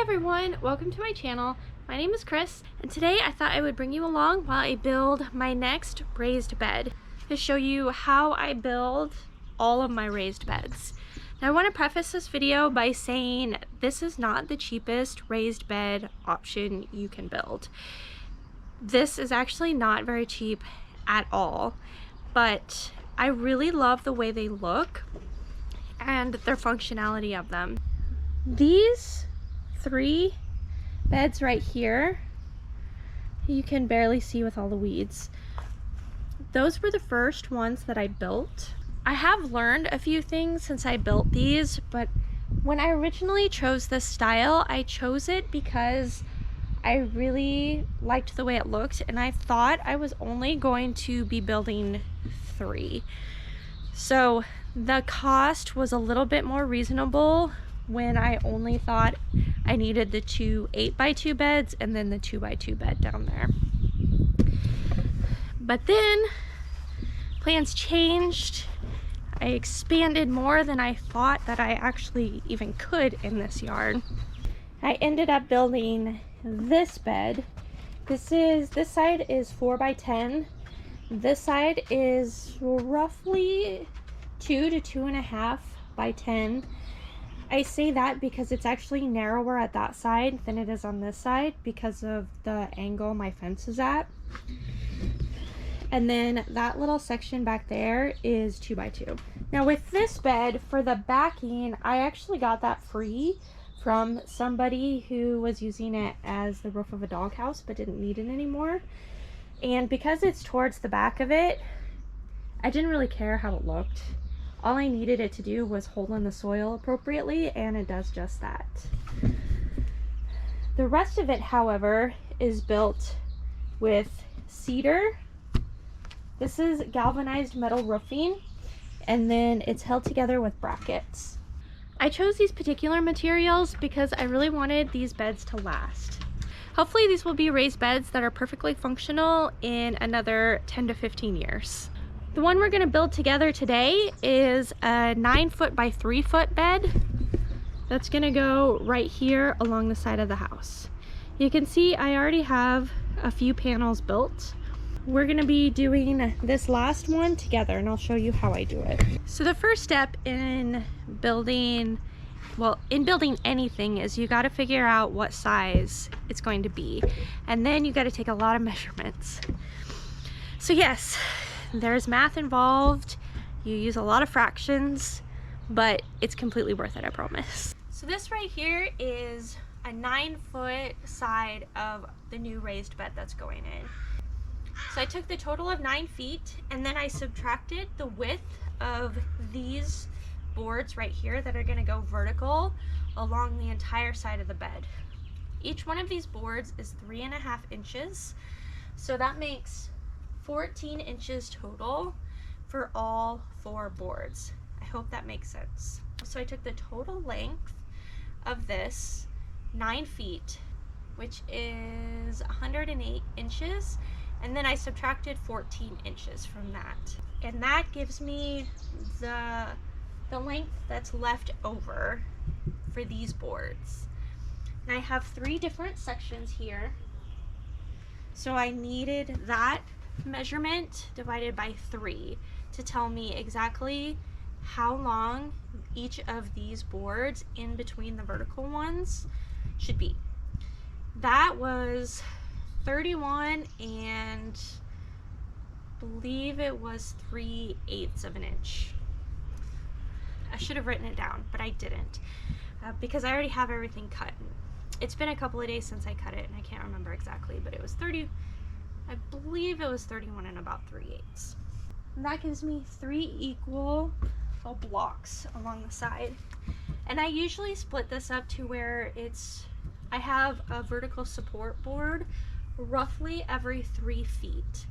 everyone, welcome to my channel. My name is Chris, and today I thought I would bring you along while I build my next raised bed to show you how I build all of my raised beds. Now I want to preface this video by saying this is not the cheapest raised bed option you can build. This is actually not very cheap at all, but I really love the way they look and their functionality of them. These three beds right here, you can barely see with all the weeds. Those were the first ones that I built. I have learned a few things since I built these, but when I originally chose this style, I chose it because I really liked the way it looked, and I thought I was only going to be building three. So the cost was a little bit more reasonable when I only thought I needed the two 8x2 beds and then the 2x2 bed down there. But then plans changed. I expanded more than I thought that I actually even could in this yard. I ended up building this bed. This side is 4x10. This side is roughly 2 to 2.5 by 10. I say that because it's actually narrower at that side than it is on this side because of the angle my fence is at. And then that little section back there is 2x2. Now with this bed, for the backing, I actually got that free from somebody who was using it as the roof of a doghouse but didn't need it anymore. And because it's towards the back of it, I didn't really care how it looked. All I needed it to do was hold in the soil appropriately, and it does just that. The rest of it, however, is built with cedar. This is galvanized metal roofing, and then it's held together with brackets. I chose these particular materials because I really wanted these beds to last. Hopefully these will be raised beds that are perfectly functional in another 10 to 15 years. The one we're going to build together today is a 9-foot by 3-foot bed that's going to go right here along the side of the house. You can see I already have a few panels built. We're going to be doing this last one together, and I'll show you how I do it. So the first step in building anything is you got to figure out what size it's going to be, and then you got to take a lot of measurements. So yes, there's math involved, you use a lot of fractions, but it's completely worth it, I promise. So this right here is a 9-foot side of the new raised bed that's going in. So I took the total of 9 feet, and then I subtracted the width of these boards right here that are going to go vertical along the entire side of the bed. Each one of these boards is 3.5 inches, so that makes 14 inches total for all 4 boards. I hope that makes sense. So I took the total length of this, 9 feet, which is 108 inches, and then I subtracted 14 inches from that. And that gives me the length that's left over for these boards. And I have 3 different sections here. So I needed that measurement divided by 3 to tell me exactly how long each of these boards in between the vertical ones should be. That was 31 and I believe it was 3/8 of an inch. I should have written it down, but I didn't because I already have everything cut. It's been a couple of days since I cut it, and I can't remember exactly, but it was 30. I believe it was 31 and about 3/8. And that gives me 3 equal blocks along the side. And I usually split this up to where I have a vertical support board roughly every 3 feet.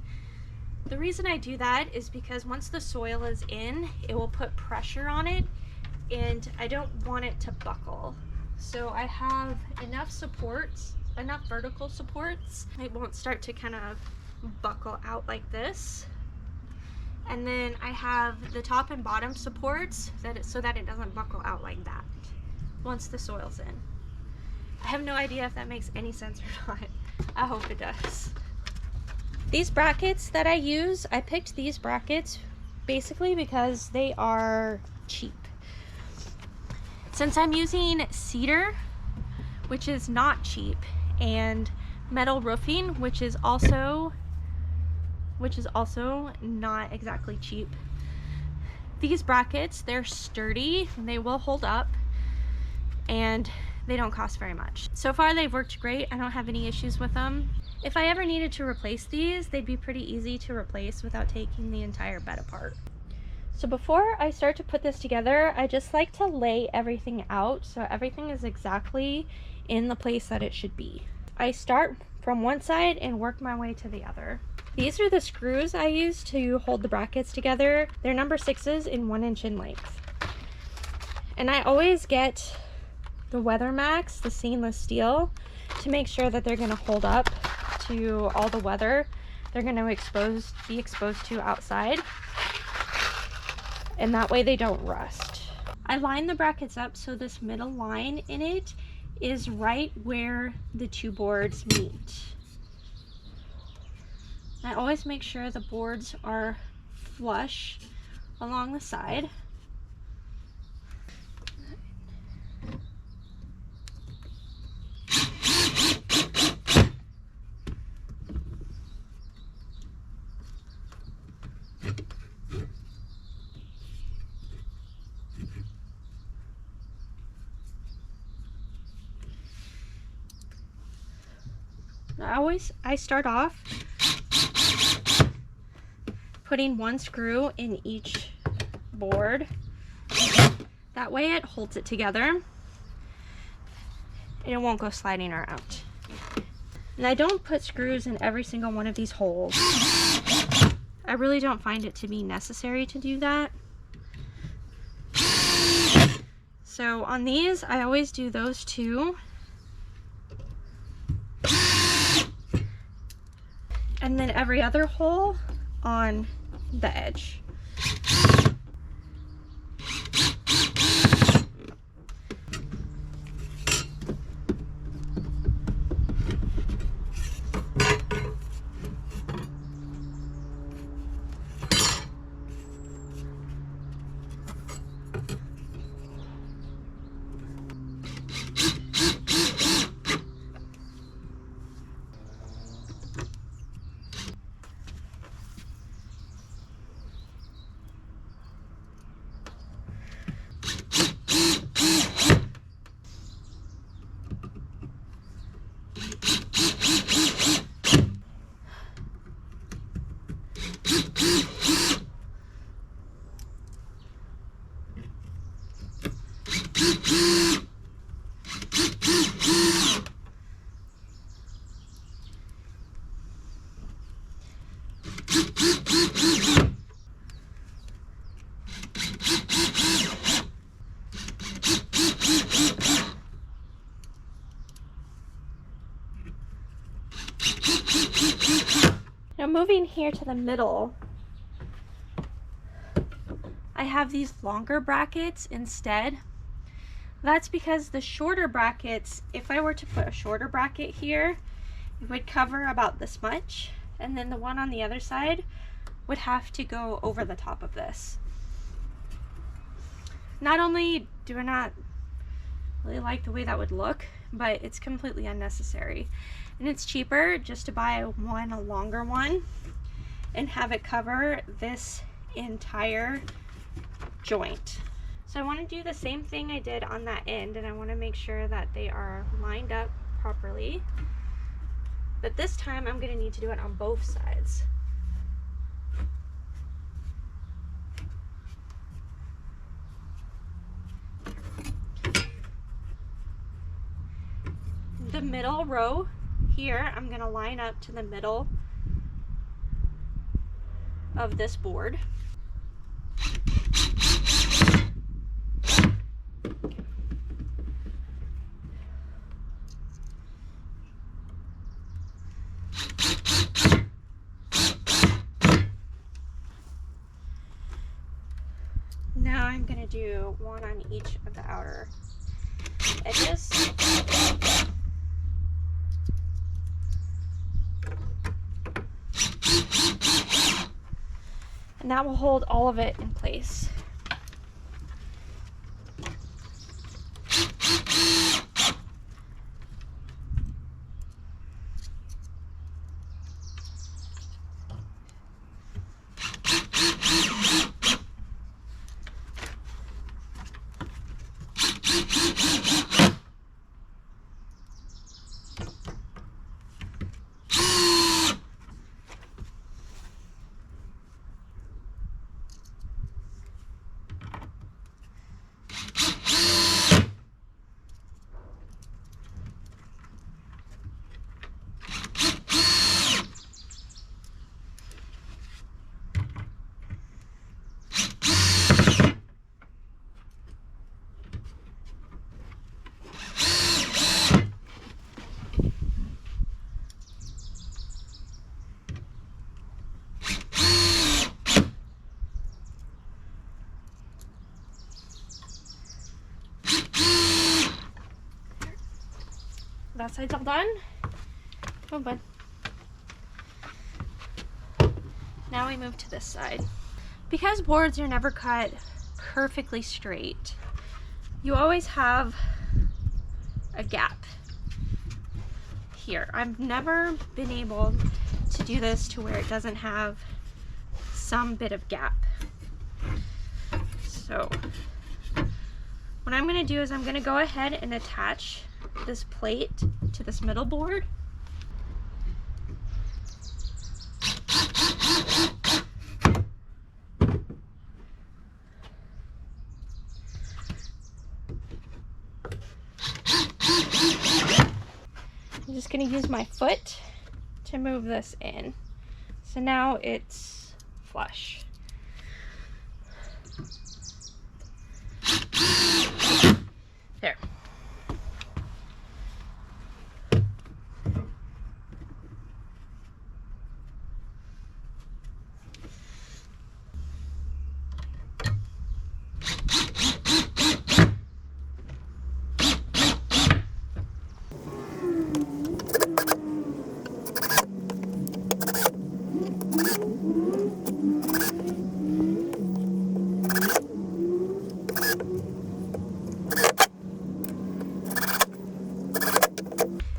The reason I do that is because once the soil is in, it will put pressure on it, and I don't want it to buckle. So I have enough supports, enough vertical supports, it won't start to kind of buckle out like this. And then I have the top and bottom supports so that it doesn't buckle out like that once the soil's in. I have no idea if that makes any sense or not. I hope it does. These brackets that I use, I picked these brackets basically because they are cheap. Since I'm using cedar, which is not cheap, and metal roofing, which is also not exactly cheap, these brackets, they're sturdy, they will hold up, and they don't cost very much. So far they've worked great. I don't have any issues with them. If I ever needed to replace these, they'd be pretty easy to replace without taking the entire bed apart. So before I start to put this together, I just like to lay everything out so everything is exactly in the place that it should be. I start from one side and work my way to the other. These are the screws I use to hold the brackets together. They're number 6s in 1 inch in length. And I always get the Weathermax, the stainless steel, to make sure that they're gonna hold up to all the weather they're gonna be exposed to outside. And that way they don't rust. I line the brackets up so this middle line in it is right where the 2 boards meet. I always make sure the boards are flush along the side. I start off putting 1 screw in each board. That way it holds it together and it won't go sliding around. And I don't put screws in every single one of these holes. I really don't find it to be necessary to do that. So on these, I always do those 2. And then every other hole on the edge. Now moving here to the middle, I have these longer brackets instead. That's because the shorter brackets, if I were to put a shorter bracket here, it would cover about this much, and then the one on the other side would have to go over the top of this. Not only do I not really like the way that would look, but it's completely unnecessary. And it's cheaper just to buy a longer one and have it cover this entire joint. So I want to do the same thing I did on that end, and I want to make sure that they are lined up properly. But this time I'm going to need to do it on both sides. The middle row here, I'm going to line up to the middle of this board. Now I'm going to do one on each of the outer edges. And that will hold all of it in place. That side's all done. Oh, bud. Now we move to this side. Because boards are never cut perfectly straight, you always have a gap here. I've never been able to do this to where it doesn't have some bit of gap. So what I'm going to do is I'm going to go ahead and attach this plate to this middle board. I'm just going to use my foot to move this in. So now it's flush. There.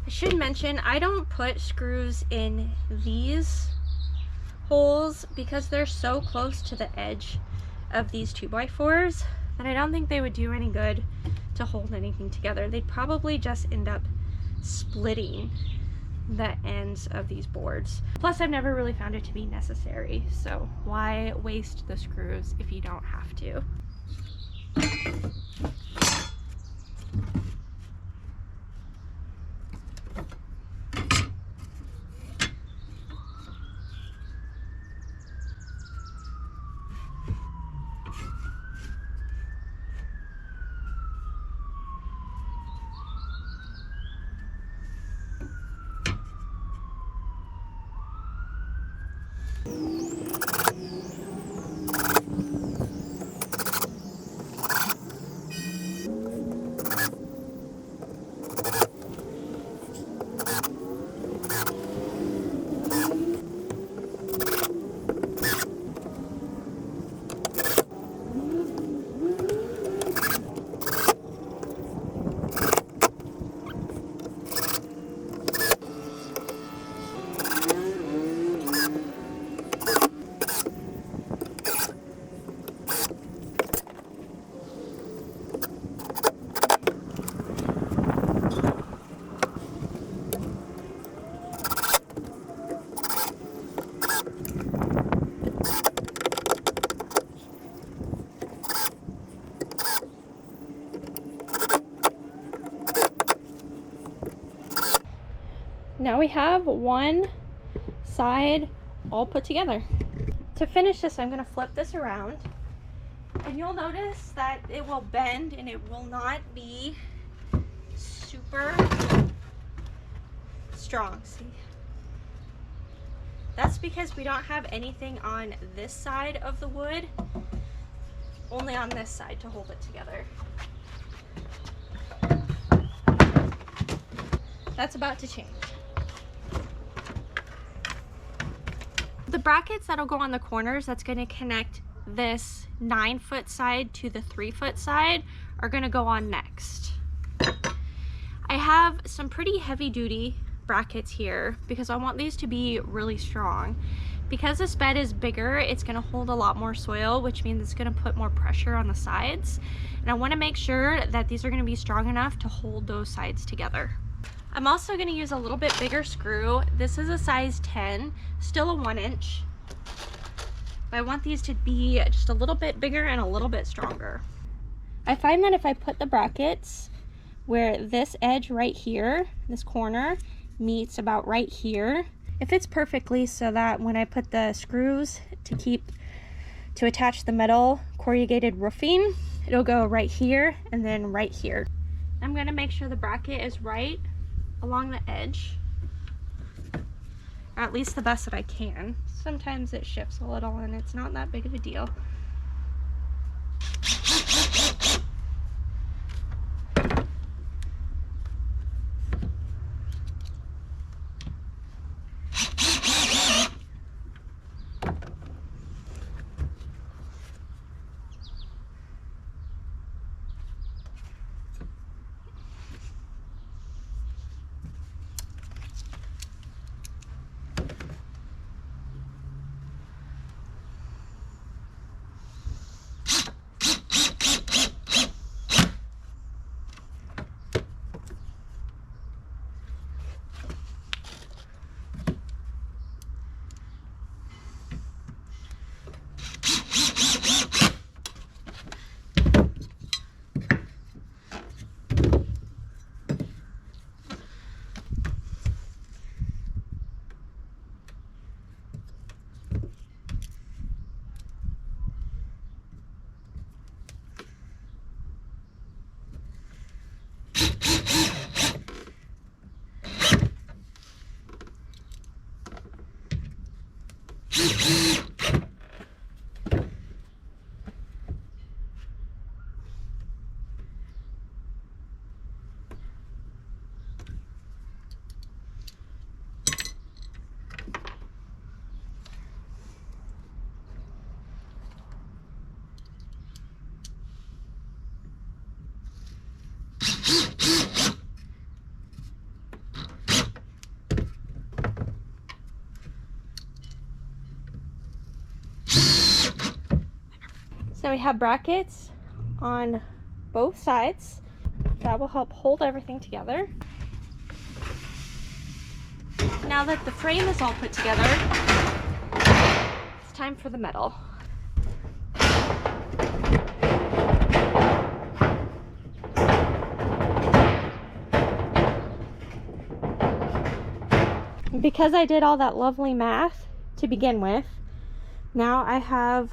Should mention, I don't put screws in these holes because they're so close to the edge of these 2x4s that I don't think they would do any good to hold anything together. They'd probably just end up splitting the ends of these boards. Plus, I've never really found it to be necessary, so why waste the screws if you don't have to? Now we have one side all put together. To finish this, I'm going to flip this around, and you'll notice that it will bend and it will not be super strong. See? That's because we don't have anything on this side of the wood, only on this side to hold it together. That's about to change. The brackets that'll go on the corners, that's going to connect this 9-foot side to the 3-foot side, are going to go on next. I have some pretty heavy duty brackets here because I want these to be really strong. Because this bed is bigger, it's going to hold a lot more soil, which means it's going to put more pressure on the sides. And I want to make sure that these are going to be strong enough to hold those sides together. I'm also going to use a little bit bigger screw. This is a size 10, still a 1-inch. But I want these to be just a little bit bigger and a little bit stronger. I find that if I put the brackets where this edge right here, this corner, meets about right here, it fits perfectly so that when I put the screws to attach the metal corrugated roofing, it'll go right here and then right here. I'm going to make sure the bracket is right along the edge, or at least the best that I can. Sometimes it shifts a little and it's not that big of a deal. So we have brackets on both sides. That will help hold everything together. Now that the frame is all put together, it's time for the metal. Because I did all that lovely math to begin with, now I have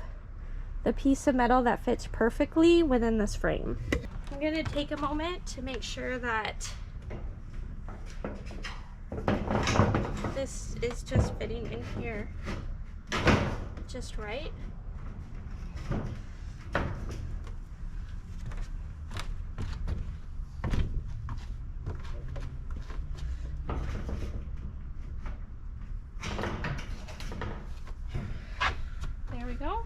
the piece of metal that fits perfectly within this frame. I'm going to take a moment to make sure that this is just fitting in here just right. There we go.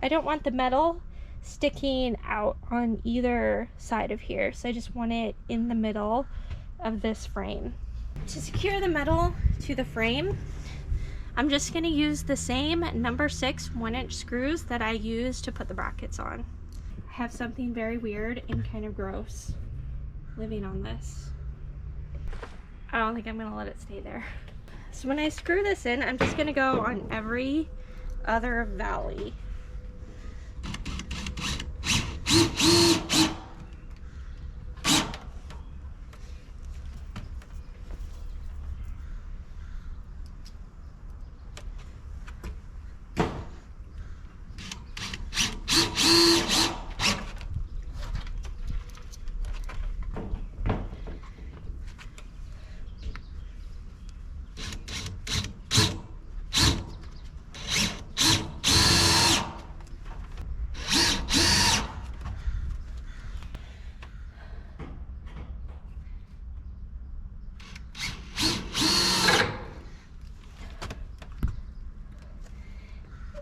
I don't want the metal sticking out on either side of here, so I just want it in the middle of this frame. To secure the metal to the frame, I'm just going to use the same number 6 1-inch screws that I used to put the brackets on. I have something very weird and kind of gross living on this. I don't think I'm going to let it stay there. So when I screw this in, I'm just going to go on every other valley.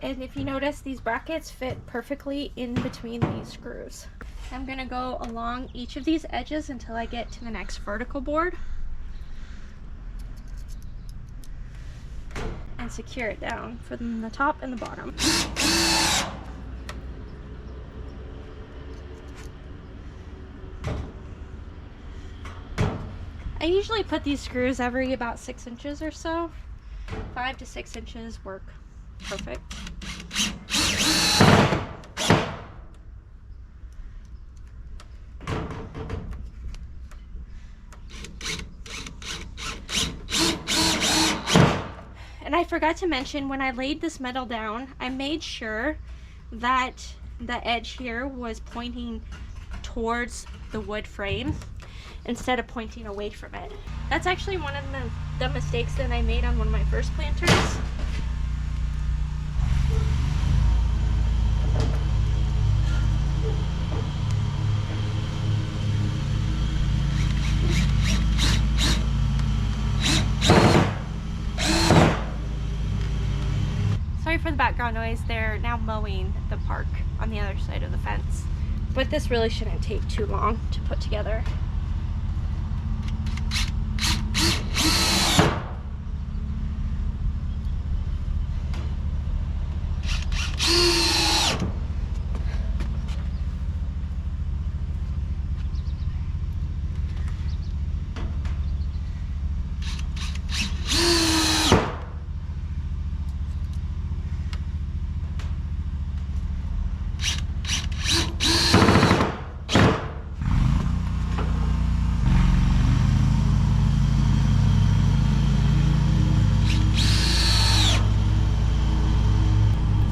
And if you notice, these brackets fit perfectly in between these screws. I'm gonna go along each of these edges until I get to the next vertical board and secure it down from the top and the bottom. I usually put these screws every about 6 inches or so. 5 to 6 inches work perfect. And I forgot to mention, when I laid this metal down, I made sure that the edge here was pointing towards the wood frame instead of pointing away from it. That's actually one of the mistakes that I made on one of my first planters. Sorry for the background noise. They're now mowing the park on the other side of the fence. But this really shouldn't take too long to put together.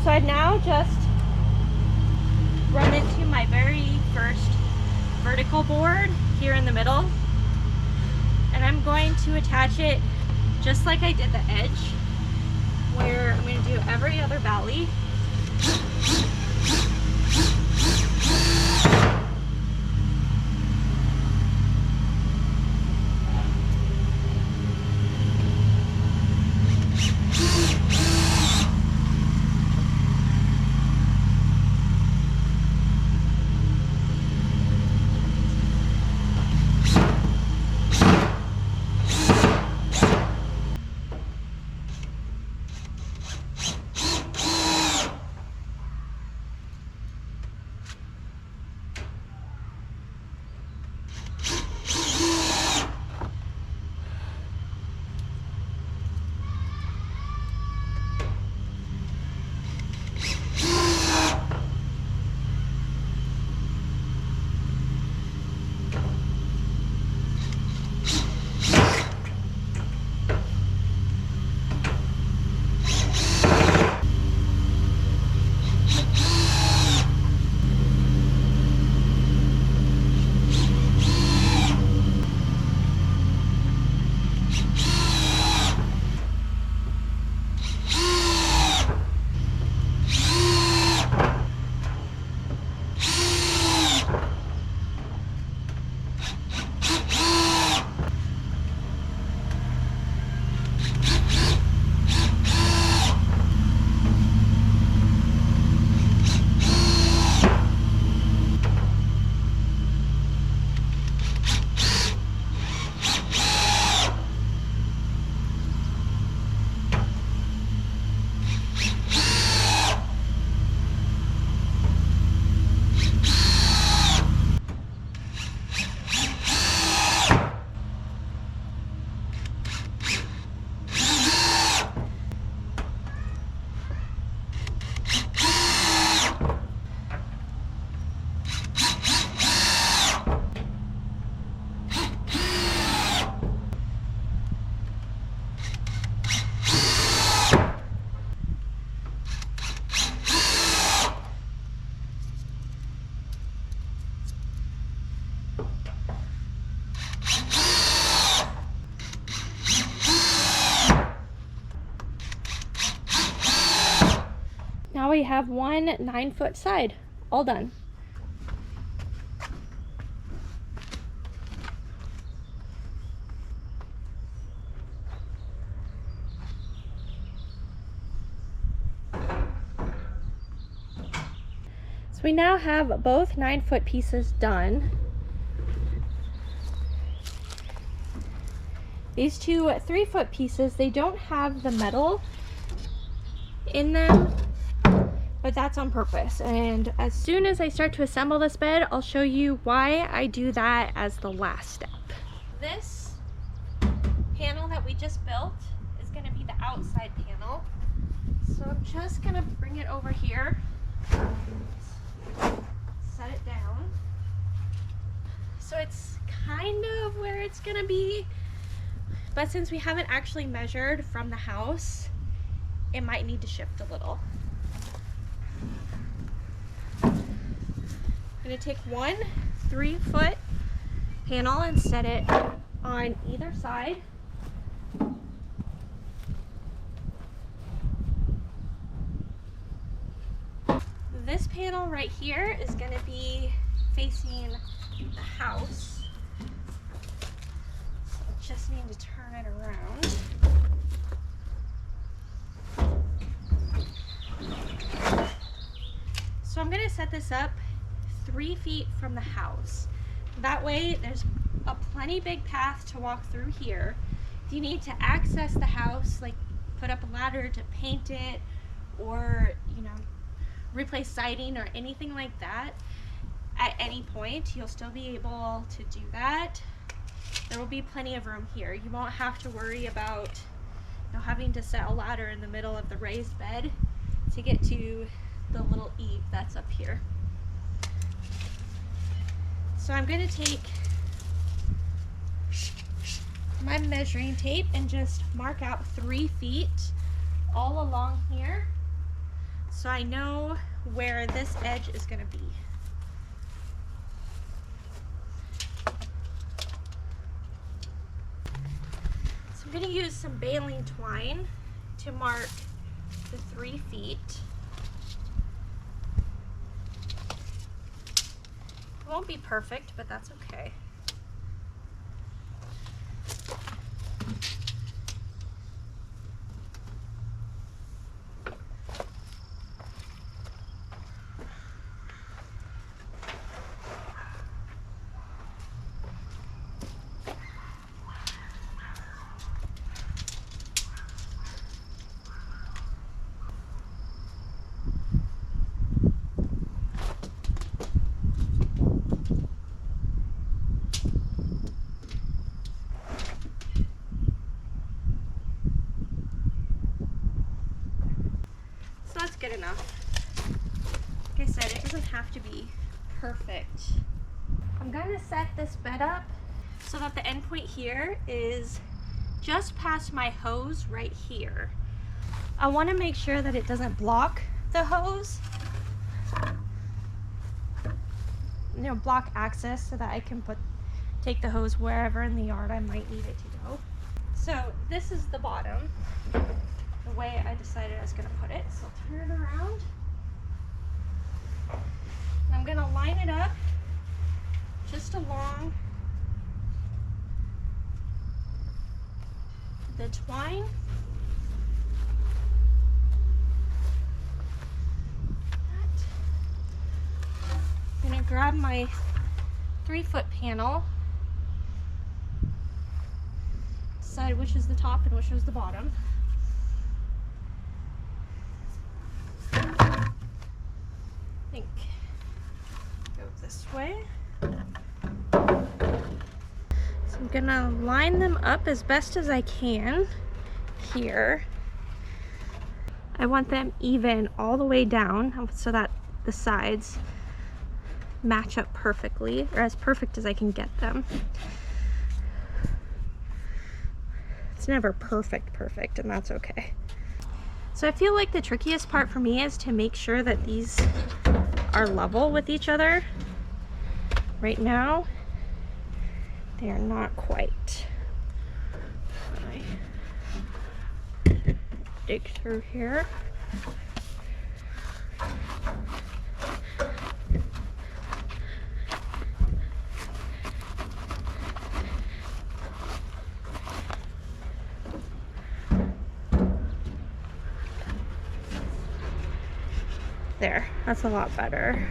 So I've now just run into my very first vertical board here in the middle, and I'm going to attach it just like I did the edge, where I'm going to do every other valley. Now we have one 9-foot side, all done. we now have both 9-foot pieces done. These two 3-foot pieces, they don't have the metal in them, but that's on purpose. And as soon as I start to assemble this bed, I'll show you why I do that as the last step. This panel that we just built is going to be the outside panel. So I'm just going to bring it over here, set it down. So it's kind of where it's going to be, but since we haven't actually measured from the house, it might need to shift a little. I'm going to take one 3-foot panel and set it on either side. This panel right here is going to be facing the house. So I just need to turn it around. So I'm going to set this up 3 feet from the house. That way there's a plenty big path to walk through here. If you need to access the house, like put up a ladder to paint it, or replace siding or anything like that, at any point you'll still be able to do that. There will be plenty of room here. You won't have to worry about having to set a ladder in the middle of the raised bed to get to the little eave that's up here. So I'm going to take my measuring tape and just mark out 3 feet all along here, so I know where this edge is going to be. So I'm going to use some baling twine to mark the 3 feet. It won't be perfect, but that's okay. That's good enough. Like I said, it doesn't have to be perfect. I'm going to set this bed up so that the end point here is just past my hose right here. I want to make sure that it doesn't block the hose, block access, so that I can take the hose wherever in the yard I might need it to go. So this is the bottom, the way I decided I was going to put it. So I'll turn it around. And I'm going to line it up just along the twine. I'm going to grab my 3-foot panel, decide which is the top and which is the bottom. I think go this way. So I'm gonna line them up as best as I can here. I want them even all the way down so that the sides match up perfectly, or as perfect as I can get them. It's never perfect, and that's okay. So I feel like the trickiest part for me is to make sure that these are level with each other. Right now, they are not quite. I dig through here. There, that's a lot better.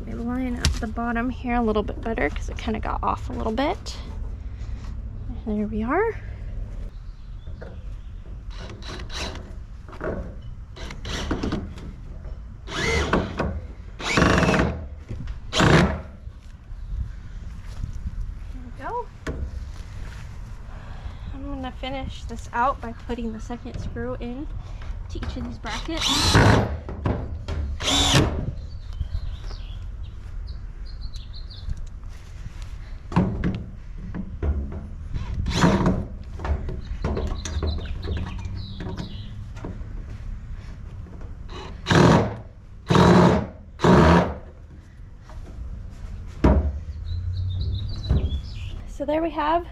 Let me line up the bottom here a little bit better because it kind of got off a little bit. There we are. Finish this out by putting the second screw in to each of these brackets. So there we have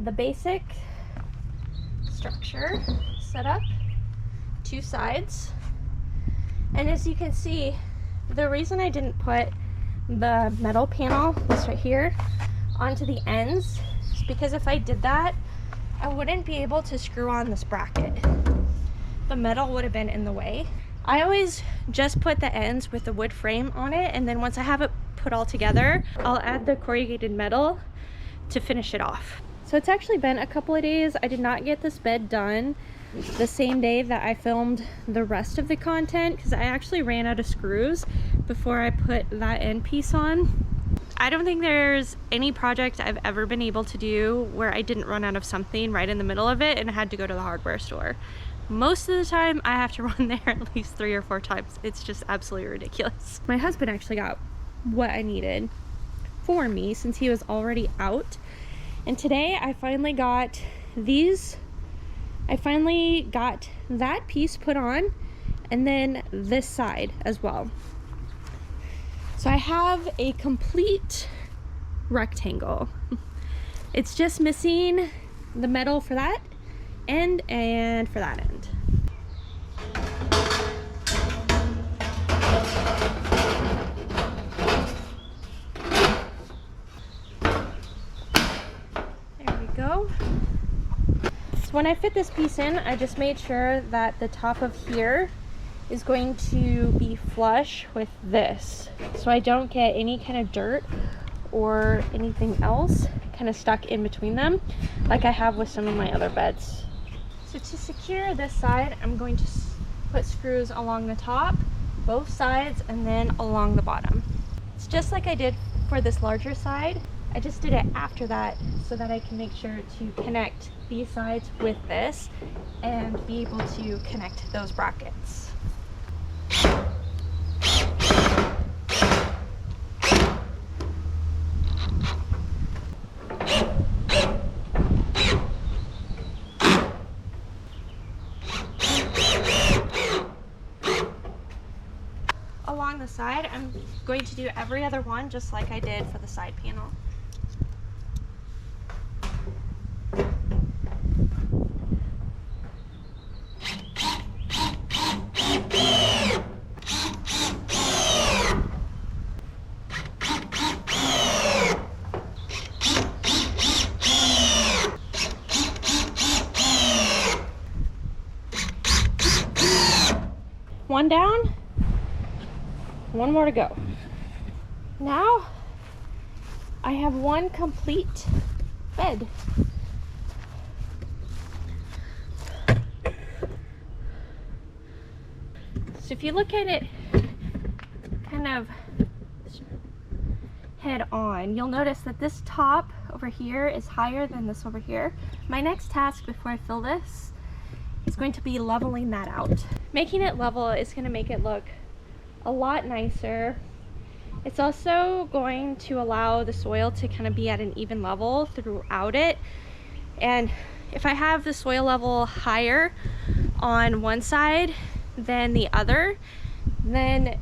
the basic structure set up, two sides. And as you can see, the reason I didn't put the metal panel, this right here, onto the ends is because if I did that, I wouldn't be able to screw on this bracket. The metal would have been in the way. I always just put the ends with the wood frame on it, and then once I have it put all together, I'll add the corrugated metal to finish it off. So it's actually been a couple of days. I did not get this bed done the same day that I filmed the rest of the content because I actually ran out of screws before I put that end piece on. I don't think there's any project I've ever been able to do where I didn't run out of something right in the middle of it and I had to go to the hardware store. Most of the time I have to run there at least 3 or 4 times. It's just absolutely ridiculous. My husband actually got what I needed for me since he was already out. And today I finally got these. I finally got that piece put on and then this side as well. So I have a complete rectangle. It's just missing the metal for that end and for that end. Go. So when I fit this piece in, I just made sure that the top of here is going to be flush with this, so I don't get any kind of dirt or anything else kind of stuck in between them like I have with some of my other beds. So to secure this side, I'm going to put screws along the top, both sides, and then along the bottom. It's just like I did for this larger side. I just did it after that so that I can make sure to connect these sides with this and be able to connect those brackets. Along the side, I'm going to do every other one just like I did for the side panel. One down, one more to go. Now I have one complete bed. So if you look at it kind of head on, you'll notice that this top over here is higher than this over here. My next task before I fill this is going to be leveling that out. Making it level is going to make it look a lot nicer. It's also going to allow the soil to kind of be at an even level throughout it. And if I have the soil level higher on one side than the other, then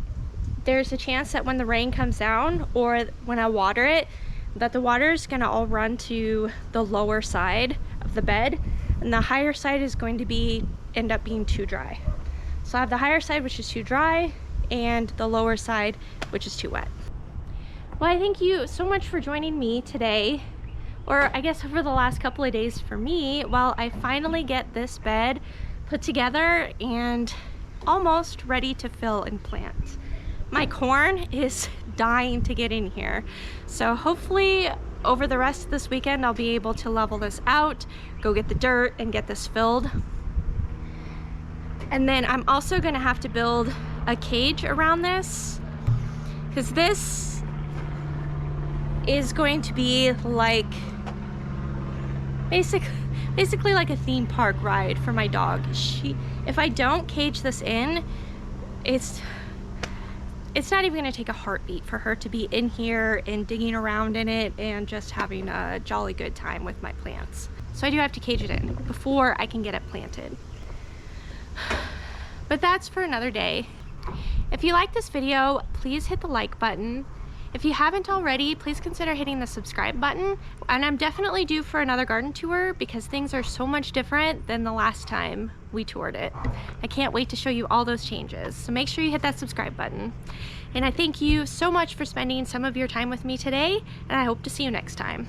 there's a chance that when the rain comes down or when I water it, that the water is going to all run to the lower side of the bed, and the higher side is going to end up being too dry. So I have the higher side, which is too dry, and the lower side, which is too wet. Well, I thank you so much for joining me today, or I guess over the last couple of days for me, while I finally get this bed put together and almost ready to fill and plant. My corn is dying to get in here. So hopefully over the rest of this weekend, I'll be able to level this out, go get the dirt and get this filled. And then I'm also gonna have to build a cage around this, because this is going to be like basically like a theme park ride for my dog. If I don't cage this in, it's not even gonna take a heartbeat for her to be in here and digging around in it and just having a jolly good time with my plants. So I do have to cage it in before I can get it planted. But that's for another day. If you like this video, please hit the like button. If you haven't already, please consider hitting the subscribe button. And I'm definitely due for another garden tour because things are so much different than the last time we toured it. I can't wait to show you all those changes. So make sure you hit that subscribe button. And I thank you so much for spending some of your time with me today, and I hope to see you next time.